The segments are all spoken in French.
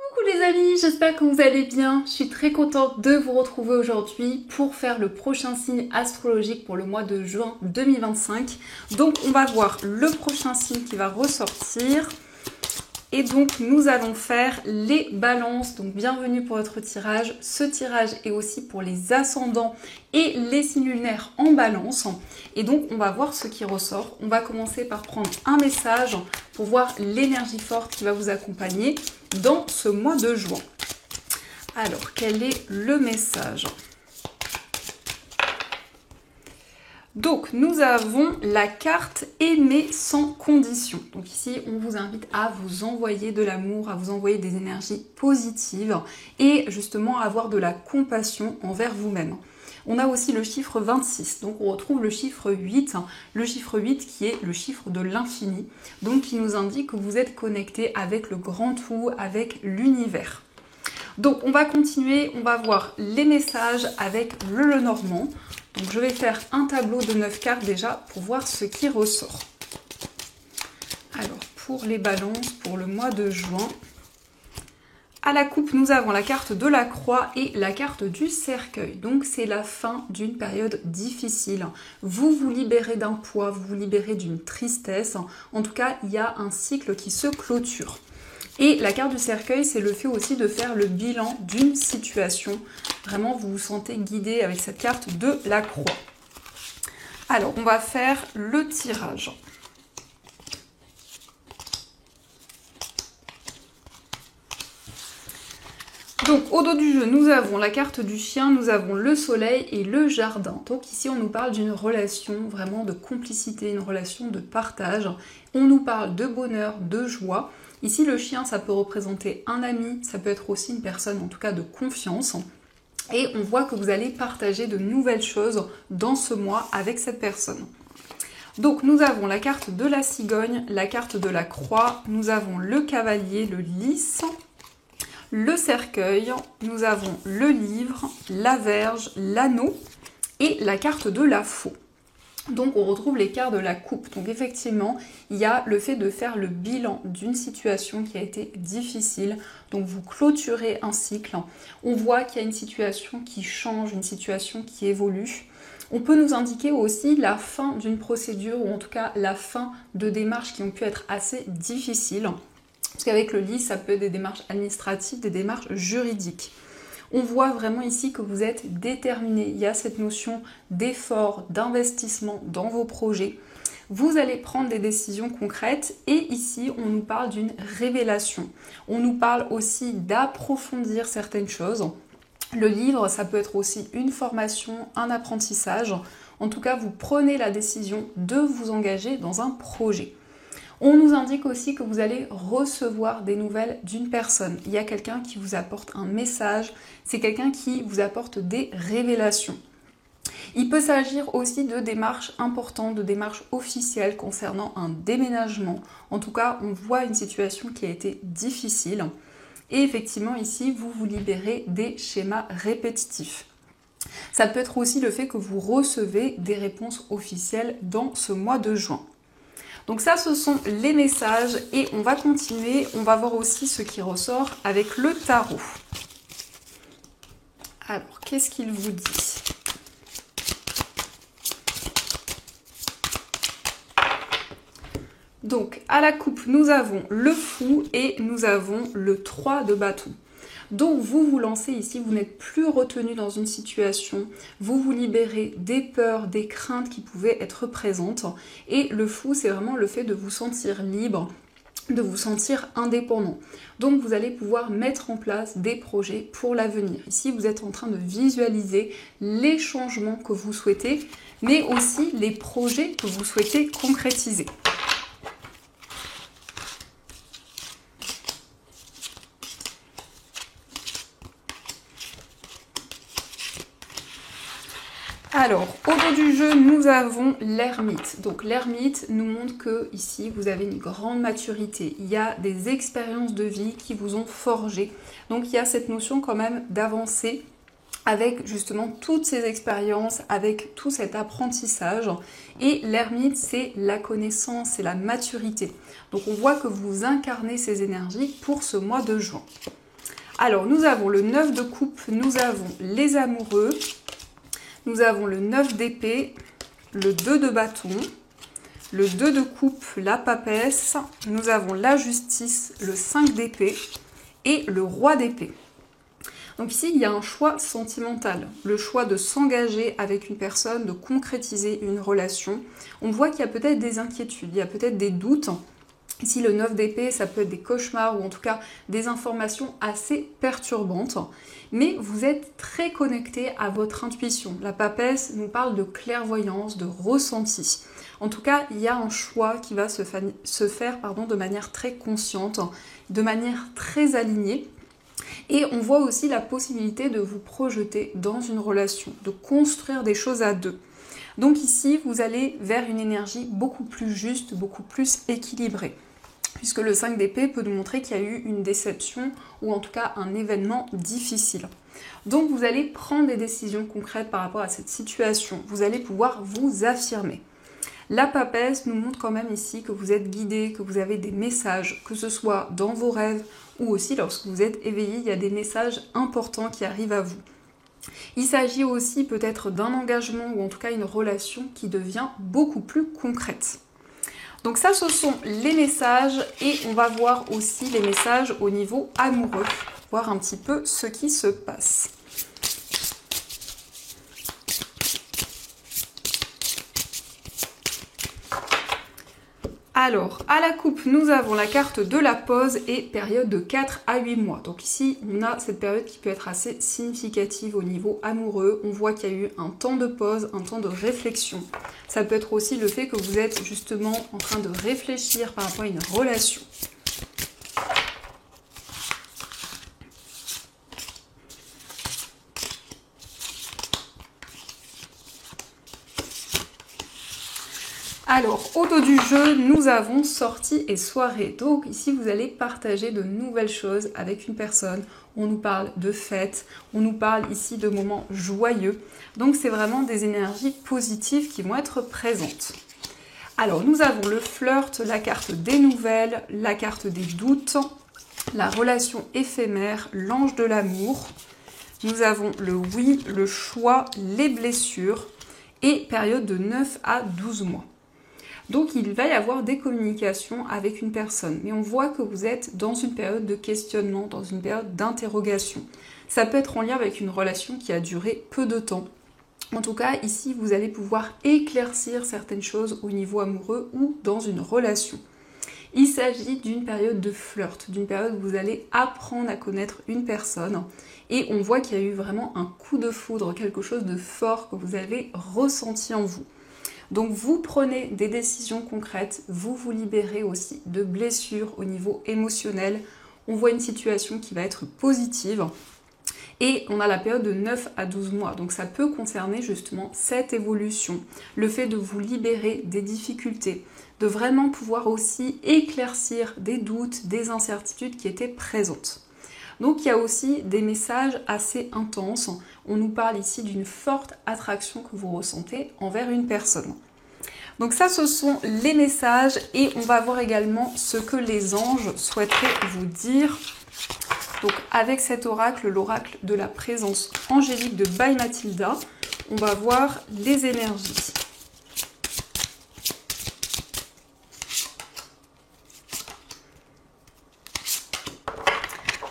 Coucou les amis, j'espère que vous allez bien. Je suis très contente de vous retrouver aujourd'hui pour faire le prochain signe astrologique pour le mois de juin 2025. Donc on va voir le prochain signe qui va ressortir. Et donc nous allons faire les balances. Donc bienvenue pour votre tirage. Ce tirage est aussi pour les ascendants et les signes lunaires en balance. Et donc on va voir ce qui ressort. On va commencer par prendre un message pour voir l'énergie forte qui va vous accompagner dans ce mois de juin. Alors quel est le message ? Donc, nous avons la carte aimer sans condition. Donc ici, on vous invite à vous envoyer de l'amour, à vous envoyer des énergies positives et justement à avoir de la compassion envers vous-même. On a aussi le chiffre 26, donc on retrouve le chiffre 8 qui est le chiffre de l'infini, donc qui nous indique que vous êtes connecté avec le grand tout, avec l'univers. Donc on va continuer, on va voir les messages avec le Lenormand. Donc je vais faire un tableau de 9 cartes déjà pour voir ce qui ressort. Alors pour les balances, pour le mois de juin, à la coupe nous avons la carte de la croix et la carte du cercueil. Donc c'est la fin d'une période difficile. Vous vous libérez d'un poids, vous vous libérez d'une tristesse. En tout cas, il y a un cycle qui se clôture. Et la carte du cercueil, c'est le fait aussi de faire le bilan d'une situation. Vraiment, vous vous sentez guidé avec cette carte de la croix. Alors, on va faire le tirage. Donc, au dos du jeu, nous avons la carte du chien, nous avons le soleil et le jardin. Donc ici, on nous parle d'une relation vraiment de complicité, une relation de partage. On nous parle de bonheur, de joie. Ici, le chien, ça peut représenter un ami, ça peut être aussi une personne, en tout cas, de confiance. Et on voit que vous allez partager de nouvelles choses dans ce mois avec cette personne. Donc, nous avons la carte de la cigogne, la carte de la croix, nous avons le cavalier, le lys, le cercueil, nous avons le livre, la verge, l'anneau et la carte de la faux. Donc on retrouve les cartes de la coupe. Donc effectivement, il y a le fait de faire le bilan d'une situation qui a été difficile. Donc vous clôturez un cycle. On voit qu'il y a une situation qui change, une situation qui évolue. On peut nous indiquer aussi la fin d'une procédure ou en tout cas la fin de démarches qui ont pu être assez difficiles. Parce qu'avec le lys, ça peut être des démarches administratives, des démarches juridiques. On voit vraiment ici que vous êtes déterminé. Il y a cette notion d'effort, d'investissement dans vos projets. Vous allez prendre des décisions concrètes et ici, on nous parle d'une révélation. On nous parle aussi d'approfondir certaines choses. Le livre, ça peut être aussi une formation, un apprentissage. En tout cas, vous prenez la décision de vous engager dans un projet. On nous indique aussi que vous allez recevoir des nouvelles d'une personne. Il y a quelqu'un qui vous apporte un message, c'est quelqu'un qui vous apporte des révélations. Il peut s'agir aussi de démarches importantes, de démarches officielles concernant un déménagement. En tout cas, on voit une situation qui a été difficile. Et effectivement, ici, vous vous libérez des schémas répétitifs. Ça peut être aussi le fait que vous recevez des réponses officielles dans ce mois de juin. Donc ça, ce sont les messages et on va continuer. On va voir aussi ce qui ressort avec le tarot. Alors, qu'est-ce qu'il vous dit ? Donc, à la coupe, nous avons le fou et nous avons le 3 de bâton. Donc vous vous lancez ici, vous n'êtes plus retenu dans une situation, vous vous libérez des peurs, des craintes qui pouvaient être présentes. Et le fou, c'est vraiment le fait de vous sentir libre, de vous sentir indépendant. Donc vous allez pouvoir mettre en place des projets pour l'avenir. Ici, vous êtes en train de visualiser les changements que vous souhaitez, mais aussi les projets que vous souhaitez concrétiser. Alors, au dos du jeu, nous avons l'ermite. Donc l'ermite nous montre que ici, vous avez une grande maturité. Il y a des expériences de vie qui vous ont forgé. Donc il y a cette notion quand même d'avancer avec justement toutes ces expériences, avec tout cet apprentissage. Et l'ermite, c'est la connaissance, c'est la maturité. Donc on voit que vous incarnez ces énergies pour ce mois de juin. Alors, nous avons le 9 de coupe, nous avons les amoureux, nous avons le 9 d'épée, le 2 de bâton, le 2 de coupe, la papesse, nous avons la justice, le 5 d'épée et le roi d'épée. Donc ici, il y a un choix sentimental, le choix de s'engager avec une personne, de concrétiser une relation. On voit qu'il y a peut-être des inquiétudes, il y a peut-être des doutes. Ici, le 9 d'épée, ça peut être des cauchemars ou en tout cas des informations assez perturbantes. Mais vous êtes très connecté à votre intuition. La papesse nous parle de clairvoyance, de ressenti. En tout cas, il y a un choix qui va se faire de manière très consciente, de manière très alignée. Et on voit aussi la possibilité de vous projeter dans une relation, de construire des choses à deux. Donc ici, vous allez vers une énergie beaucoup plus juste, beaucoup plus équilibrée. Puisque le 5 d'épée peut nous montrer qu'il y a eu une déception ou en tout cas un événement difficile. Donc vous allez prendre des décisions concrètes par rapport à cette situation. Vous allez pouvoir vous affirmer. La papesse nous montre quand même ici que vous êtes guidé, que vous avez des messages, que ce soit dans vos rêves ou aussi lorsque vous êtes éveillé, il y a des messages importants qui arrivent à vous. Il s'agit aussi peut-être d'un engagement ou en tout cas une relation qui devient beaucoup plus concrète. Donc ça, ce sont les messages et on va voir aussi les messages au niveau amoureux, voir un petit peu ce qui se passe. Alors, à la coupe, nous avons la carte de la pause et période de 4 à 8 mois. Donc ici, on a cette période qui peut être assez significative au niveau amoureux. On voit qu'il y a eu un temps de pause, un temps de réflexion. Ça peut être aussi le fait que vous êtes justement en train de réfléchir par rapport à une relation. Alors, au dos du jeu, nous avons sortie et soirée. Donc ici, vous allez partager de nouvelles choses avec une personne. On nous parle de fêtes, on nous parle ici de moments joyeux. Donc c'est vraiment des énergies positives qui vont être présentes. Alors, nous avons le flirt, la carte des nouvelles, la carte des doutes, la relation éphémère, l'ange de l'amour. Nous avons le oui, le choix, les blessures et période de 9 à 12 mois. Donc il va y avoir des communications avec une personne, mais on voit que vous êtes dans une période de questionnement, dans une période d'interrogation. Ça peut être en lien avec une relation qui a duré peu de temps. En tout cas, ici, vous allez pouvoir éclaircir certaines choses au niveau amoureux ou dans une relation. Il s'agit d'une période de flirt, d'une période où vous allez apprendre à connaître une personne et on voit qu'il y a eu vraiment un coup de foudre, quelque chose de fort que vous avez ressenti en vous. Donc vous prenez des décisions concrètes, vous vous libérez aussi de blessures au niveau émotionnel. On voit une situation qui va être positive et on a la période de 9 à 12 mois. Donc ça peut concerner justement cette évolution, le fait de vous libérer des difficultés, de vraiment pouvoir aussi éclaircir des doutes, des incertitudes qui étaient présentes. Donc il y a aussi des messages assez intenses. On nous parle ici d'une forte attraction que vous ressentez envers une personne. Donc ça, ce sont les messages et on va voir également ce que les anges souhaiteraient vous dire. Donc avec cet oracle, l'oracle de la présence angélique de By Mathilda, on va voir les énergies.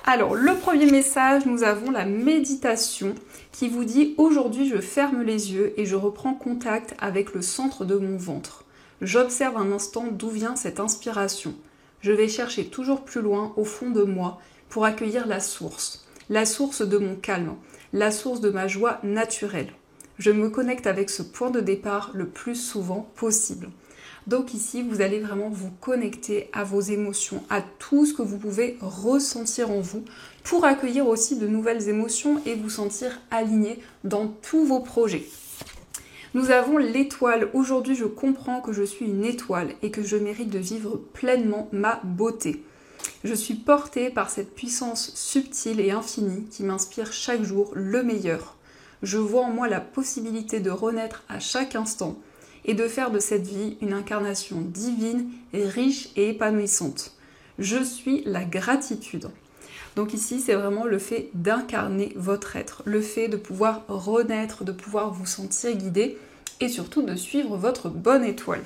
Alors, le premier message, nous avons la méditation qui vous dit « Aujourd'hui, je ferme les yeux et je reprends contact avec le centre de mon ventre. J'observe un instant d'où vient cette inspiration. Je vais chercher toujours plus loin au fond de moi pour accueillir la source de mon calme, la source de ma joie naturelle. Je me connecte avec ce point de départ le plus souvent possible. » Donc ici, vous allez vraiment vous connecter à vos émotions, à tout ce que vous pouvez ressentir en vous pour accueillir aussi de nouvelles émotions et vous sentir aligné dans tous vos projets. Nous avons l'étoile. Aujourd'hui, je comprends que je suis une étoile et que je mérite de vivre pleinement ma beauté. Je suis portée par cette puissance subtile et infinie qui m'inspire chaque jour le meilleur. Je vois en moi la possibilité de renaître à chaque instant et de faire de cette vie une incarnation divine, riche et épanouissante. Je suis la gratitude. Donc ici, c'est vraiment le fait d'incarner votre être, le fait de pouvoir renaître, de pouvoir vous sentir guidé et surtout de suivre votre bonne étoile.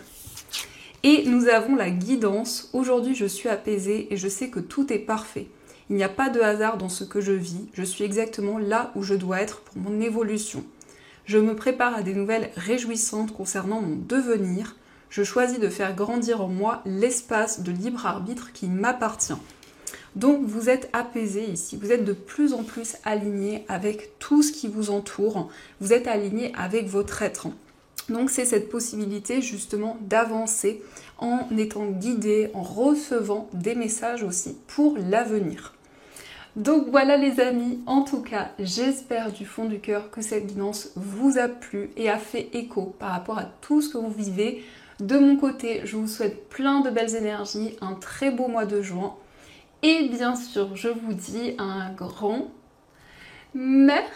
Et nous avons la guidance. Aujourd'hui, je suis apaisée et je sais que tout est parfait. Il n'y a pas de hasard dans ce que je vis. Je suis exactement là où je dois être pour mon évolution. Je me prépare à des nouvelles réjouissantes concernant mon devenir. Je choisis de faire grandir en moi l'espace de libre arbitre qui m'appartient. Donc vous êtes apaisé ici, vous êtes de plus en plus aligné avec tout ce qui vous entoure, vous êtes aligné avec votre être. Donc c'est cette possibilité justement d'avancer en étant guidé, en recevant des messages aussi pour l'avenir. Donc voilà les amis, en tout cas j'espère du fond du cœur que cette guidance vous a plu et a fait écho par rapport à tout ce que vous vivez. De mon côté, je vous souhaite plein de belles énergies, un très beau mois de juin. Et bien sûr, je vous dis un grand merci.